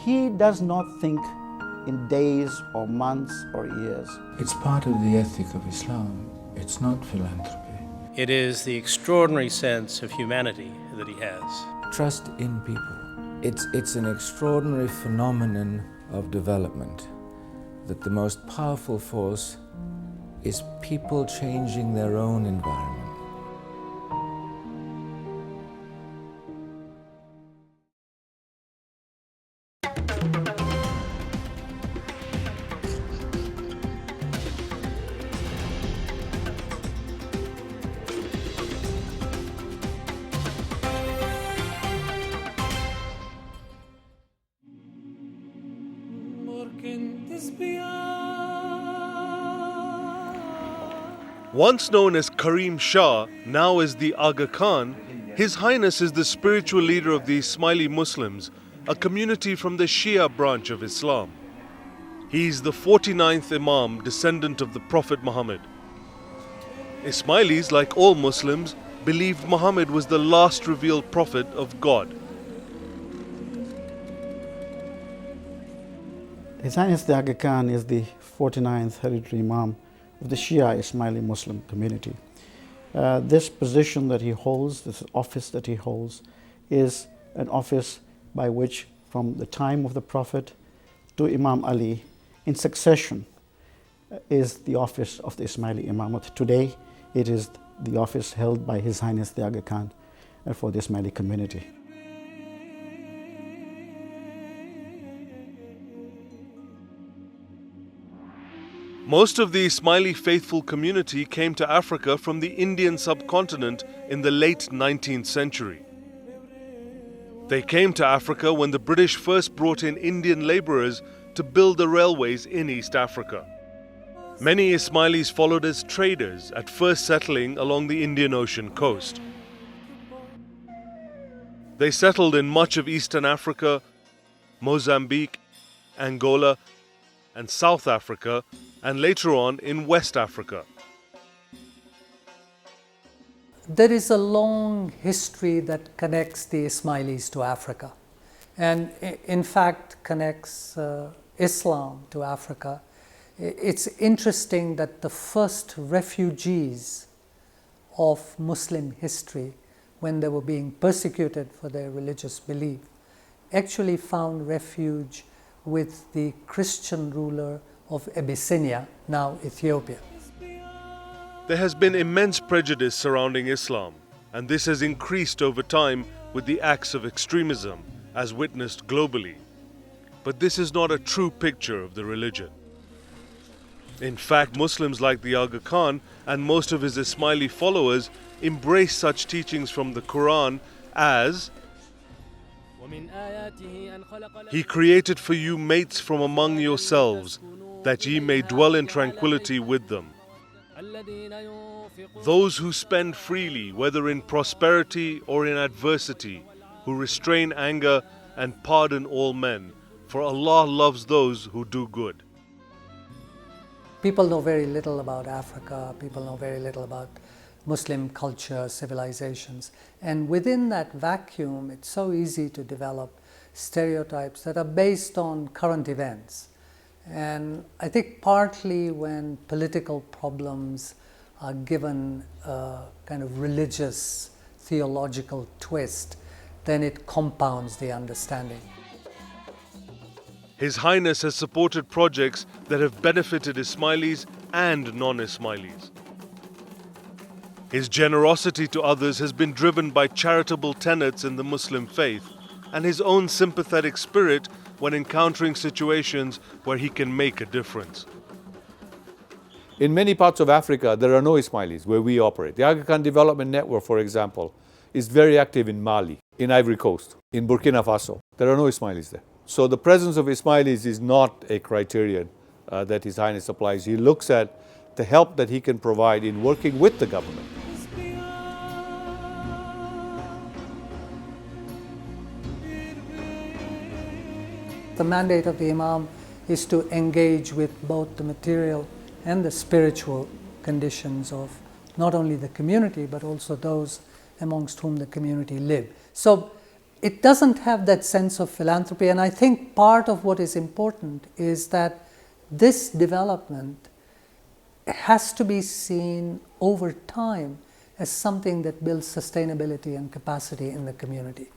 He does not think in days or months or years. It's part of the ethic of Islam. It's not philanthropy. It is the extraordinary sense of humanity that he has. Trust in people. It's an extraordinary phenomenon of development, that the most powerful force is people changing their own environment. Once known as Karim Shah, now as the Aga Khan, His Highness is the spiritual leader of the Ismaili Muslims, a community from the Shia branch of Islam. He is the 49th Imam, descendant of the Prophet Muhammad. Ismailis, like all Muslims, believed Muhammad was the last revealed prophet of God. His Highness the Aga Khan is the 49th hereditary Imam of the Shia Ismaili Muslim community. This position that he holds, this office that he holds, is an office by which from the time of the Prophet to Imam Ali, in succession, is the office of the Ismaili Imamate. Today, it is the office held by His Highness the Aga Khan for the Ismaili community. Most of the Ismaili faithful community came to Africa from the Indian subcontinent in the late 19th century. They came to Africa when the British first brought in Indian laborers to build the railways in East Africa. Many Ismailis followed as traders, at first settling along the Indian Ocean coast. They settled in much of Eastern Africa, Mozambique, Angola, and South Africa, and later on in West Africa. There is a long history that connects the Ismailis to Africa, and in fact connects Islam to Africa. It's interesting that the first refugees of Muslim history, when they were being persecuted for their religious belief, actually found refuge with the Christian ruler of Abyssinia, now Ethiopia. There has been immense prejudice surrounding Islam, and this has increased over time with the acts of extremism, as witnessed globally. But this is not a true picture of the religion. In fact, Muslims like the Aga Khan and most of his Ismaili followers embrace such teachings from the Quran as He created for you mates from among yourselves, that ye may dwell in tranquility with them. Those who spend freely, whether in prosperity or in adversity, who restrain anger and pardon all men, for Allah loves those who do good. People know very little about Africa, people know very little about Muslim culture, civilizations, and within that vacuum it's so easy to develop stereotypes that are based on current events. And I think partly when political problems are given a kind of religious, theological twist, then it compounds the understanding. His Highness has supported projects that have benefited Ismailis and non-Ismailis. His generosity to others has been driven by charitable tenets in the Muslim faith and his own sympathetic spirit when encountering situations where he can make a difference. In many parts of Africa, there are no Ismailis where we operate. The Aga Khan Development Network, for example, is very active in Mali, in Ivory Coast, in Burkina Faso. There are no Ismailis there. So the presence of Ismailis is not a criterion that His Highness applies. He looks at the help that he can provide in working with the government. The mandate of the Imam is to engage with both the material and the spiritual conditions of not only the community but also those amongst whom the community live. So it doesn't have that sense of philanthropy. And I think part of what is important is that this development has to be seen over time as something that builds sustainability and capacity in the community.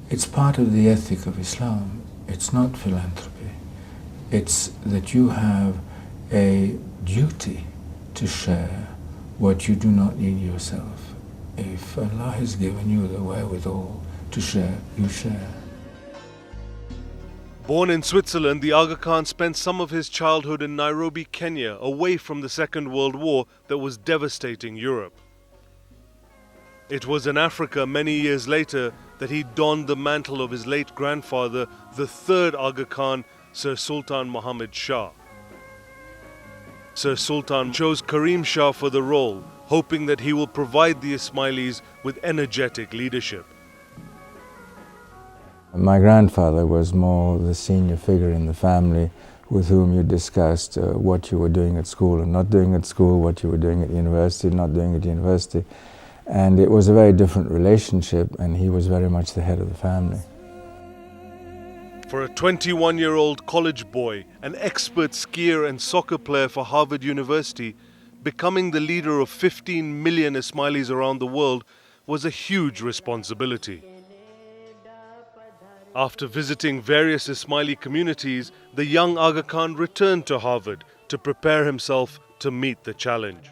It's part of the ethic of Islam. It's not philanthropy. It's that you have a duty to share what you do not need yourself. If Allah has given you the wherewithal to share, you share. Born in Switzerland, the Aga Khan spent some of his childhood in Nairobi, Kenya, away from the Second World War that was devastating Europe. It was in Africa many years later that he donned the mantle of his late grandfather, the third Aga Khan, Sir Sultan Muhammad Shah. Sir Sultan chose Karim Shah for the role, hoping that he will provide the Ismailis with energetic leadership. My grandfather was more the senior figure in the family with whom you discussed what you were doing at school and not doing at school, what you were doing at university, not doing at university. And it was a very different relationship, and he was very much the head of the family. For a 21-year-old college boy, an expert skier and soccer player for Harvard University, becoming the leader of 15 million Ismailis around the world was a huge responsibility. After visiting various Ismaili communities, the young Aga Khan returned to Harvard to prepare himself to meet the challenge.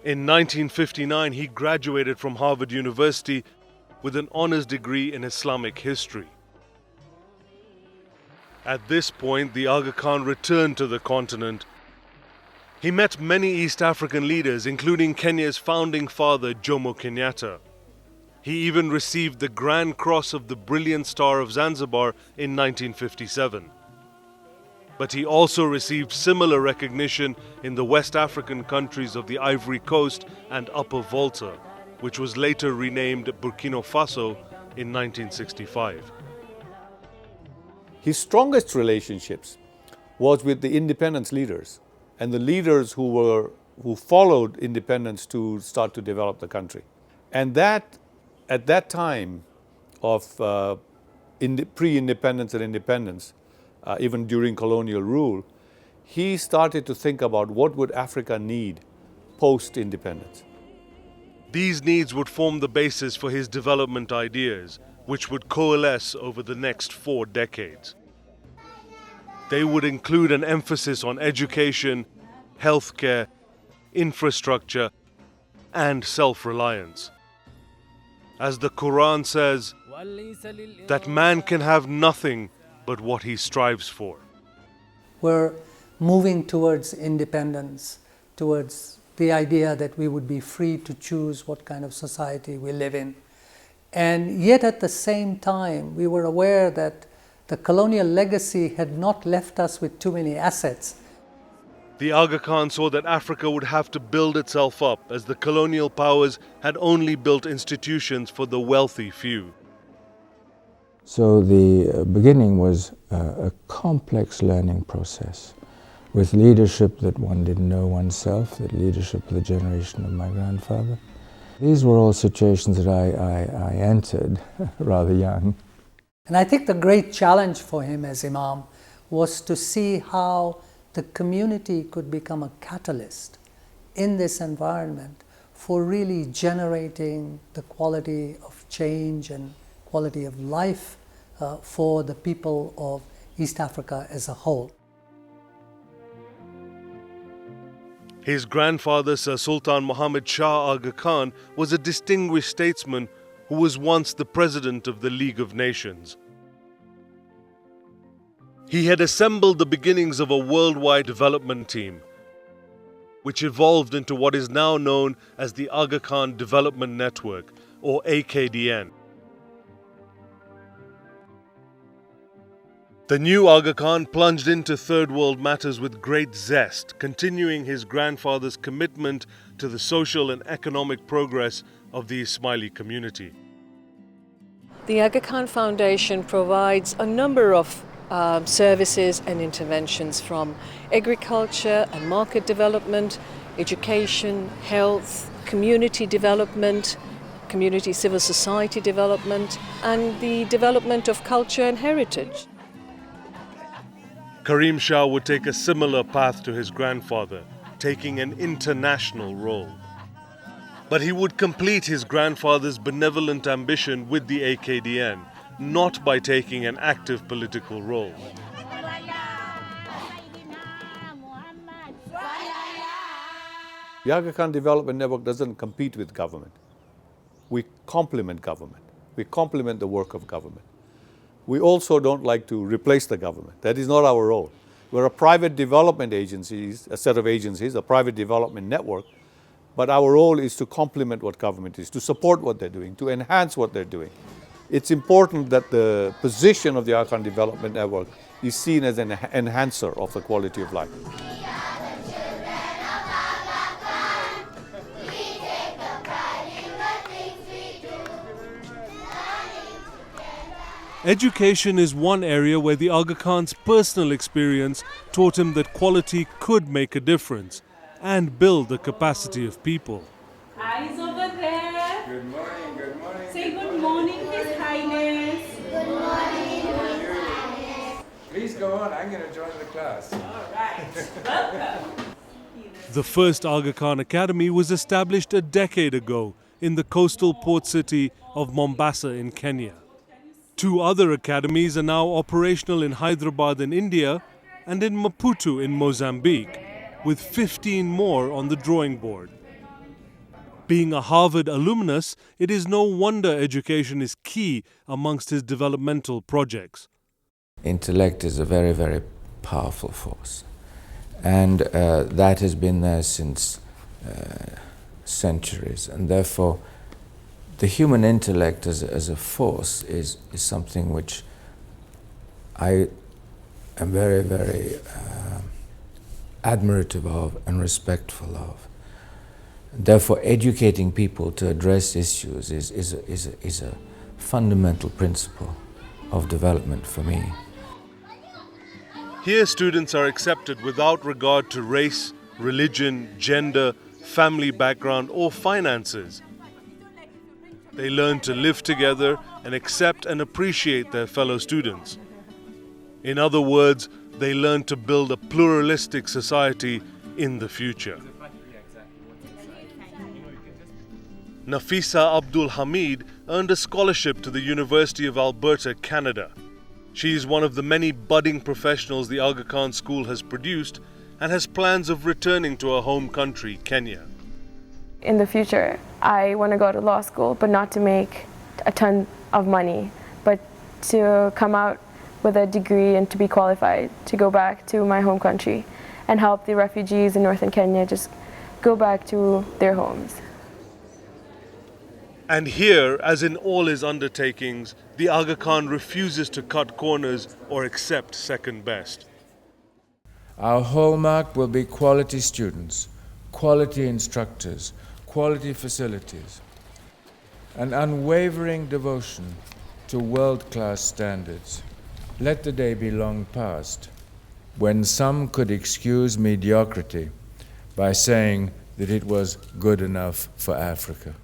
In 1959, he graduated from Harvard University with an honors degree in Islamic history. At this point, the Aga Khan returned to the continent. He met many East African leaders, including Kenya's founding father, Jomo Kenyatta. He even received the Grand Cross of the Brilliant Star of Zanzibar in 1957. But he also received similar recognition in the West African countries of the Ivory Coast and Upper Volta, which was later renamed Burkina Faso in 1965. His strongest relationships was with the independence leaders and the leaders who followed independence to start to develop the country. And that, at that time of pre-independence and independence, even during colonial rule, he started to think about what would Africa need post-independence. These needs would form the basis for his development ideas, which would coalesce over the next 4 decades. They would include an emphasis on education, healthcare, infrastructure, and self-reliance. As the Quran says, that man can have nothing but what he strives for. We're moving towards independence, towards the idea that we would be free to choose what kind of society we live in. And yet at the same time, we were aware that the colonial legacy had not left us with too many assets. The Aga Khan saw that Africa would have to build itself up, as the colonial powers had only built institutions for the wealthy few. So the beginning was a complex learning process with leadership that one didn't know oneself, the leadership of the generation of my grandfather. These were all situations that I entered rather young. And I think the great challenge for him as Imam was to see how the community could become a catalyst in this environment for really generating the quality of change and quality of life for the people of East Africa as a whole. His grandfather, Sir Sultan Muhammad Shah Aga Khan, was a distinguished statesman who was once the president of the League of Nations. He had assembled the beginnings of a worldwide development team, which evolved into what is now known as the Aga Khan Development Network, or AKDN. The new Aga Khan plunged into third world matters with great zest, continuing his grandfather's commitment to the social and economic progress of the Ismaili community. The Aga Khan Foundation provides a number of services and interventions, from agriculture and market development, education, health, community development, community civil society development, and the development of culture and heritage. Karim Shah would take a similar path to his grandfather, taking an international role. But he would complete his grandfather's benevolent ambition with the AKDN, not by taking an active political role. The Aga Khan Development Network doesn't compete with government. We complement government. We complement the work of government. We also don't like to replace the government. That is not our role. We're a private development agency, a set of agencies, a private development network, but our role is to complement what government is, to support what they're doing, to enhance what they're doing. It's important that the position of the Aga Khan Development Network is seen as an enhancer of the quality of life. Education is one area where the Aga Khan's personal experience taught him that quality could make a difference and build the capacity of people. Eyes over there. Good morning, good morning. Say good morning, His Highness. Good morning, His Highness. Please go on, I'm going to join the class. All right, welcome. The first Aga Khan Academy was established a decade ago in the coastal port city of Mombasa in Kenya. 2 other academies are now operational in Hyderabad in India and in Maputo in Mozambique, with 15 more on the drawing board. Being a Harvard alumnus, it is no wonder education is key amongst his developmental projects. Intellect is a very, very powerful force, and that has been there since centuries, and therefore the human intellect as a force is something which I am very, very admirative of and respectful of. Therefore, educating people to address issues is a fundamental principle of development for me. Here, students are accepted without regard to race, religion, gender, family background, or finances. They learn to live together and accept and appreciate their fellow students. In other words, they learn to build a pluralistic society in the future. Nafisa Abdul Hamid earned a scholarship to the University of Alberta, Canada. She is one of the many budding professionals the Aga Khan School has produced and has plans of returning to her home country, Kenya. In the future, I want to go to law school, but not to make a ton of money, but to come out with a degree and to be qualified to go back to my home country and help the refugees in northern Kenya just go back to their homes. And here, as in all his undertakings, the Aga Khan refuses to cut corners or accept second best. Our hallmark will be quality students, quality instructors, quality facilities, an unwavering devotion to world-class standards. Let the day be long past when some could excuse mediocrity by saying that it was good enough for Africa.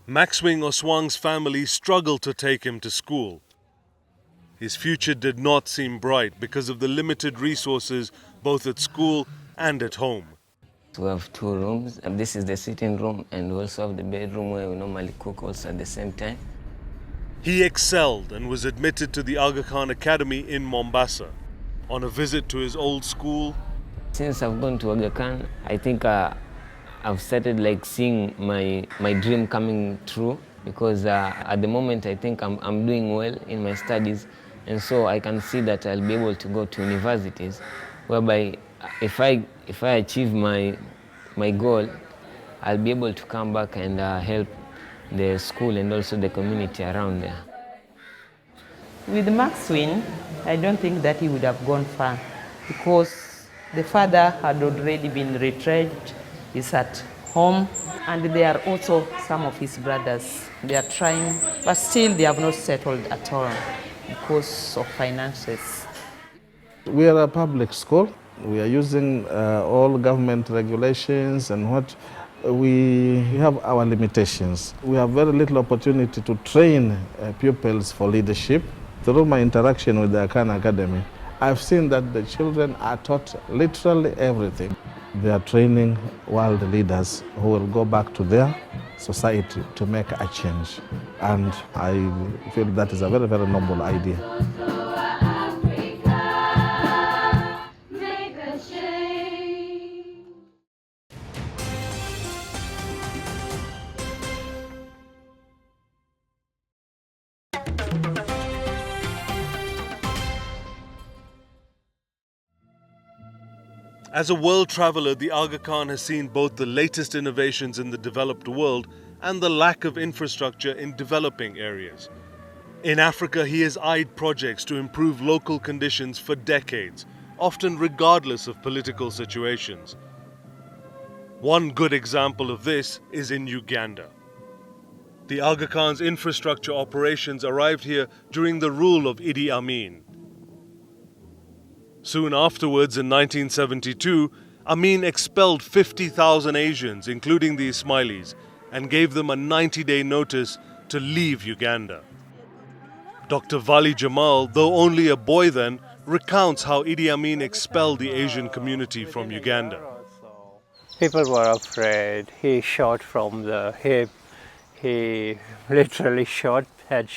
Maxwing Oswang's family struggled to take him to school. His future did not seem bright because of the limited resources both at school and at home. We have 2 rooms, and this is the sitting room, and we also have the bedroom where we normally cook also at the same time. He excelled and was admitted to the Aga Khan Academy in Mombasa. On a visit to his old school, since I've gone to Aga Khan, I think I've started seeing my dream coming true, because at the moment I think I'm doing well in my studies, and so I can see that I'll be able to go to universities, whereby if I achieve my goal, I'll be able to come back and help the school and also the community around there. With Maxwing, I don't think that he would have gone far, because the father had already been retrenched, he's at home, and there are also some of his brothers. They are trying, but still they have not settled at all because of finances. We are a public school. We are using all government regulations and what we have our limitations. We have very little opportunity to train pupils for leadership. Through my interaction with the Akan Academy, I've seen that the children are taught literally everything. They are training world leaders who will go back to their society to make a change. And I feel that is a very, very noble idea. As a world traveler, the Aga Khan has seen both the latest innovations in the developed world and the lack of infrastructure in developing areas. In Africa, he has eyed projects to improve local conditions for decades, often regardless of political situations. One good example of this is in Uganda. The Aga Khan's infrastructure operations arrived here during the rule of Idi Amin. Soon afterwards, in 1972, Amin expelled 50,000 Asians, including the Ismailis, and gave them a 90-day notice to leave Uganda. Dr. Vali Jamal, though only a boy then, recounts how Idi Amin expelled the Asian community from Uganda. People were afraid. He shot from the hip. He literally had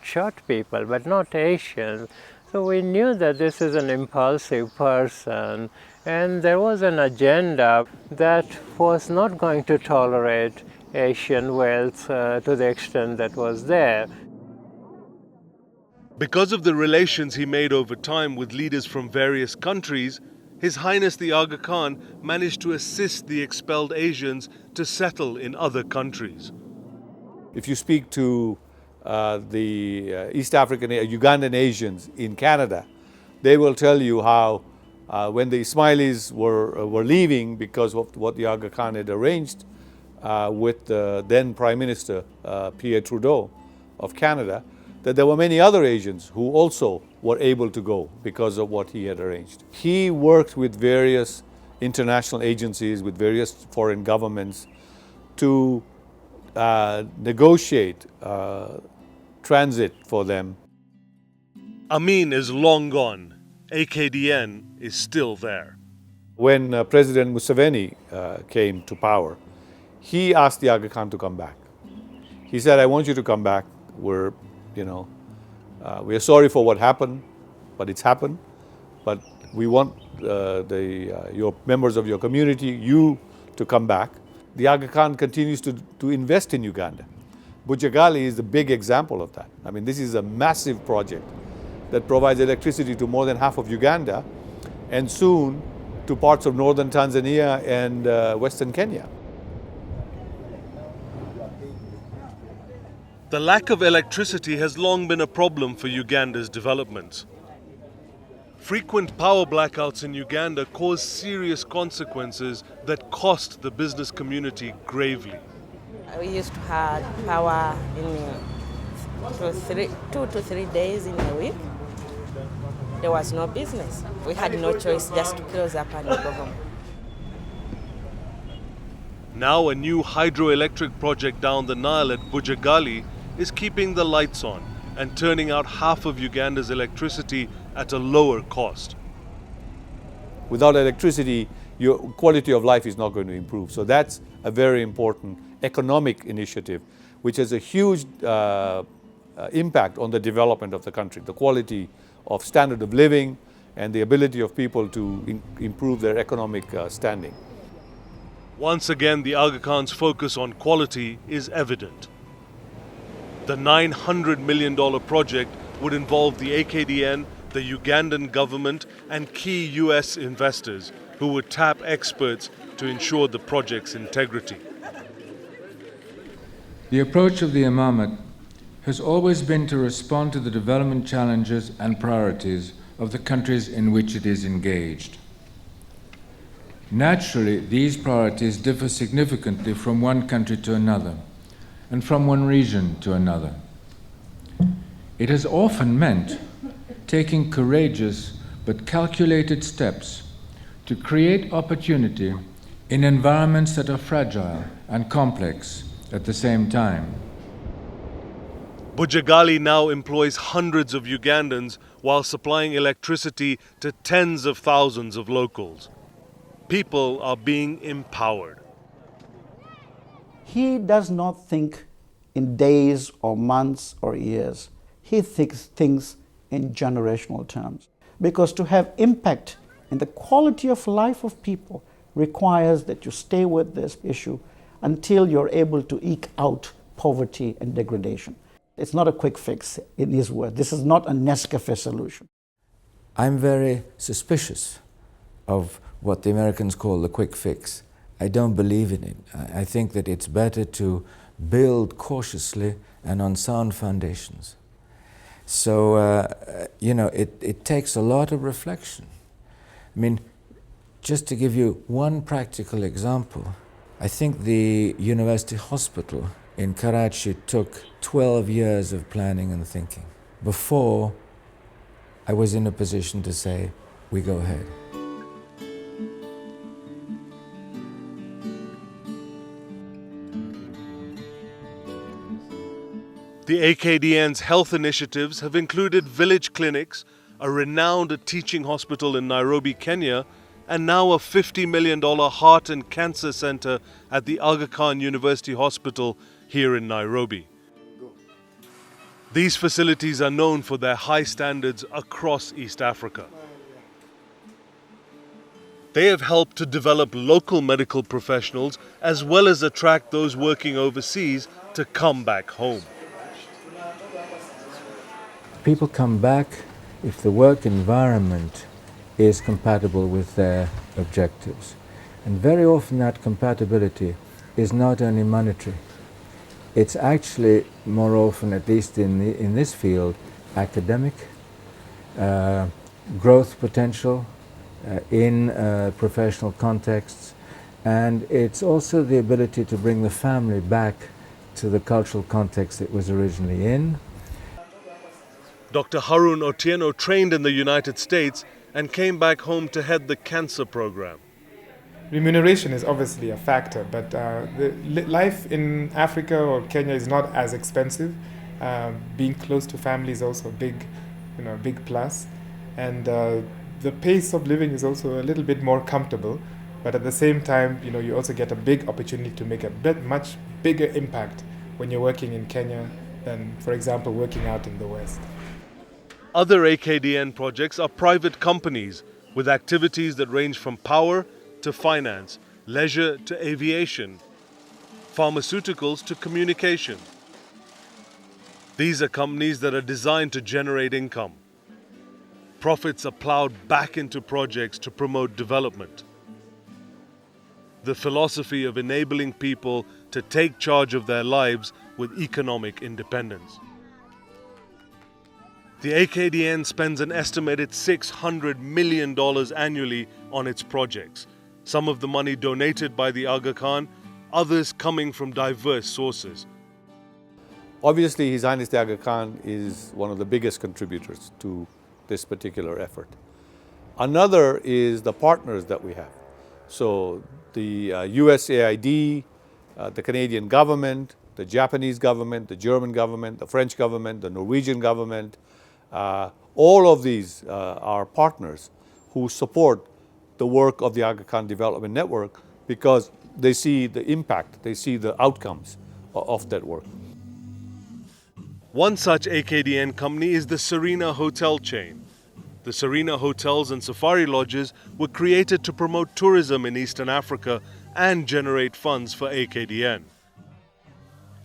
shot people, but not Asians. So we knew that this is an impulsive person, and there was an agenda that was not going to tolerate Asian wealth to the extent that was there. Because of the relations he made over time with leaders from various countries, His Highness the Aga Khan managed to assist the expelled Asians to settle in other countries. If you speak to the East African, Ugandan Asians in Canada, they will tell you how when the Ismailis were leaving because of what the Aga Khan had arranged with the then Prime Minister Pierre Trudeau of Canada, that there were many other Asians who also were able to go because of what he had arranged. He worked with various international agencies, with various foreign governments to negotiate transit for them. Amin is long gone. AKDN is still there. When President Museveni came to power, he asked the Aga Khan to come back. He said, I want you to come back. We're we are sorry for what happened, but it's happened. But we want your members of your community, you, to come back. The Aga Khan continues to invest in Uganda. Bujagali is the big example of that. I mean, this is a massive project that provides electricity to more than half of Uganda and soon to parts of northern Tanzania and western Kenya. The lack of electricity has long been a problem for Uganda's development. Frequent power blackouts in Uganda cause serious consequences that cost the business community gravely. We used to have power in 2 to 3 days in a week. There was no business. We had no choice just to close up and go home. Now a new hydroelectric project down the Nile at Bujagali is keeping the lights on and turning out half of Uganda's electricity at a lower cost. Without electricity, your quality of life is not going to improve. So that's a very important economic initiative, which has a huge impact on the development of the country, the quality of standard of living and the ability of people to improve their economic standing. Once again, the Aga Khan's focus on quality is evident. The $900 million project would involve the AKDN, the Ugandan government, and key US investors who would tap experts to ensure the project's integrity. The approach of the Imamate has always been to respond to the development challenges and priorities of the countries in which it is engaged. Naturally, these priorities differ significantly from one country to another, and from one region to another. It has often meant taking courageous but calculated steps to create opportunity in environments that are fragile and complex at the same time. Bujagali now employs hundreds of Ugandans while supplying electricity to tens of thousands of locals. People are being empowered. He does not think in days or months or years. He thinks in generational terms. Because to have impact in the quality of life of people requires that you stay with this issue until you're able to eke out poverty and degradation. It's not a quick fix, in his words. This is not a Nescafe solution. I'm very suspicious of what the Americans call the quick fix. I don't believe in it. I think that it's better to build cautiously and on sound foundations. So, it takes a lot of reflection. I mean, just to give you one practical example, I think the university hospital in Karachi took 12 years of planning and thinking before I was in a position to say, we go ahead. The AKDN's health initiatives have included village clinics, a renowned teaching hospital in Nairobi, Kenya, and now a $50 million heart and cancer center at the Aga Khan University Hospital here in Nairobi. These facilities are known for their high standards across East Africa. They have helped to develop local medical professionals as well as attract those working overseas to come back home. People come back if the work environment is compatible with their objectives. And very often that compatibility is not only monetary. It's actually more often, at least in this field, academic, growth potential in professional contexts, and it's also the ability to bring the family back to the cultural context it was originally in. Dr. Harun Otieno trained in the United States and came back home to head the cancer program. Remuneration is obviously a factor, but life in Africa or Kenya is not as expensive. Being close to family is also a big plus, and the pace of living is also a little bit more comfortable. But at the same time, you also get a big opportunity to make a much bigger impact when you're working in Kenya than, for example, working out in the West. Other AKDN projects are private companies with activities that range from power to finance, leisure to aviation, pharmaceuticals to communication. These are companies that are designed to generate income. Profits are plowed back into projects to promote development. The philosophy of enabling people to take charge of their lives with economic independence. The AKDN spends an estimated $600 million annually on its projects, some of the money donated by the Aga Khan, others coming from diverse sources. Obviously, His Highness the Aga Khan is one of the biggest contributors to this particular effort. Another is the partners that we have. So the USAID, the Canadian government, the Japanese government, the German government, the French government, the Norwegian government, all of these are partners who support the work of the Aga Khan Development Network because they see the impact, they see the outcomes of that work. One such AKDN company is the Serena Hotel chain. The Serena Hotels and Safari Lodges were created to promote tourism in Eastern Africa and generate funds for AKDN.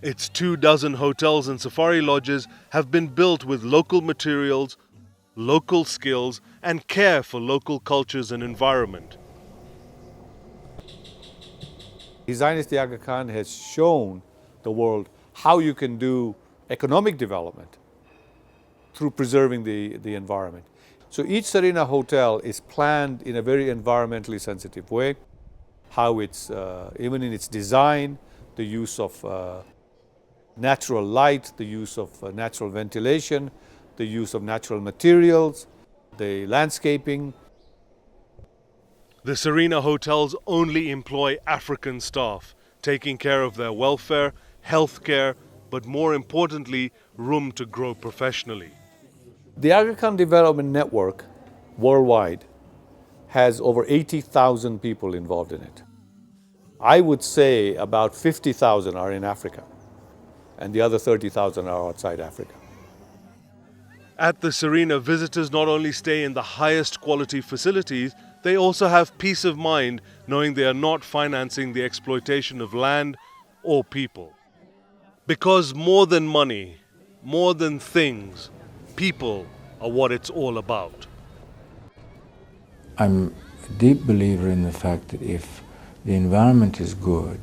Its 24 hotels and safari lodges have been built with local materials, local skills, and care for local cultures and environment. His Highness the Aga Khan has shown the world how you can do economic development through preserving the environment. So each Serena hotel is planned in a very environmentally sensitive way, how it's, even in its design, the use of natural light, the use of natural ventilation, the use of natural materials, the landscaping. The Serena hotels only employ African staff, taking care of their welfare, healthcare, but more importantly, room to grow professionally. The Aga Khan Development Network worldwide has over 80,000 people involved in it. I would say about 50,000 are in Africa, and the other 30,000 are outside Africa. At the Serena, visitors not only stay in the highest quality facilities, they also have peace of mind knowing they are not financing the exploitation of land or people. Because more than money, more than things, people are what it's all about. I'm a deep believer in the fact that if the environment is good,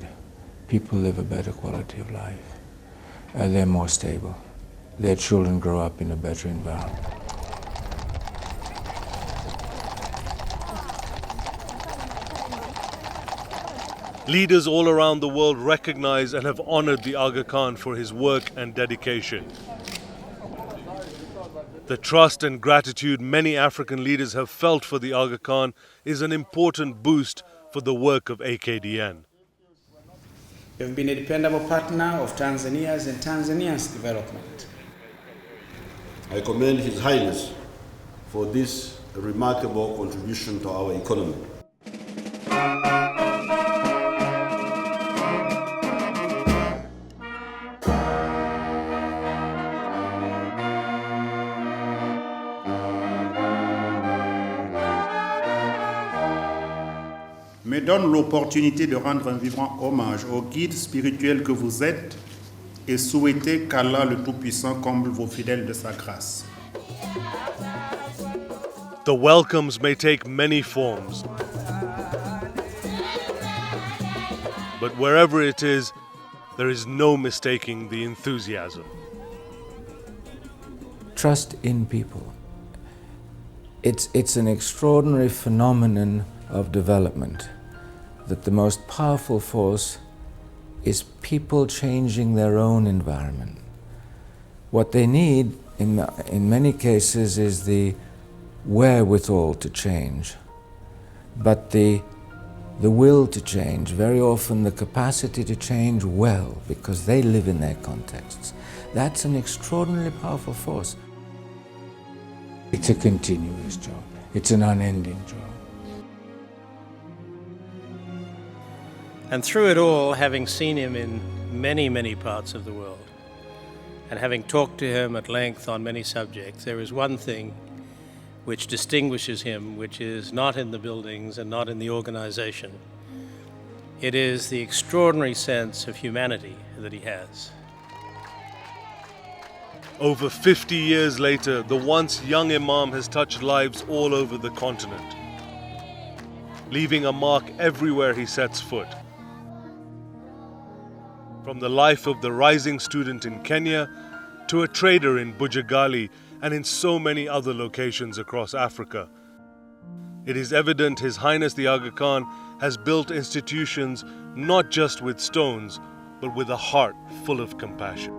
people live a better quality of life. They're more stable. Their children grow up in a better environment. Leaders all around the world recognize and have honored the Aga Khan for his work and dedication. The trust and gratitude many African leaders have felt for the Aga Khan is an important boost for the work of AKDN. You have been a dependable partner of Tanzania's and Tanzania's development. I commend His Highness for this remarkable contribution to our economy. Me donne l'opportunité de rendre un vibrant hommage au guide spirituel que vous êtes et souhaiter qu'Allah le Tout-Puissant comble vos fidèles de sa grâce. The welcomes may take many forms, but wherever it is, there is no mistaking the enthusiasm. Trust in people. It's an extraordinary phenomenon of development, that the most powerful force is people changing their own environment. What they need in many cases is the wherewithal to change, but the will to change, very often the capacity to change well, because they live in their contexts. That's an extraordinarily powerful force. It's a continuous job. It's an unending job. And through it all, having seen him in many, many parts of the world, and having talked to him at length on many subjects, there is one thing which distinguishes him, which is not in the buildings and not in the organization. It is the extraordinary sense of humanity that he has. Over 50 years later, the once young Imam has touched lives all over the continent, leaving a mark everywhere he sets foot. From the life of the rising student in Kenya, to a trader in Bujagali, and in so many other locations across Africa, it is evident His Highness the Aga Khan has built institutions not just with stones, but with a heart full of compassion.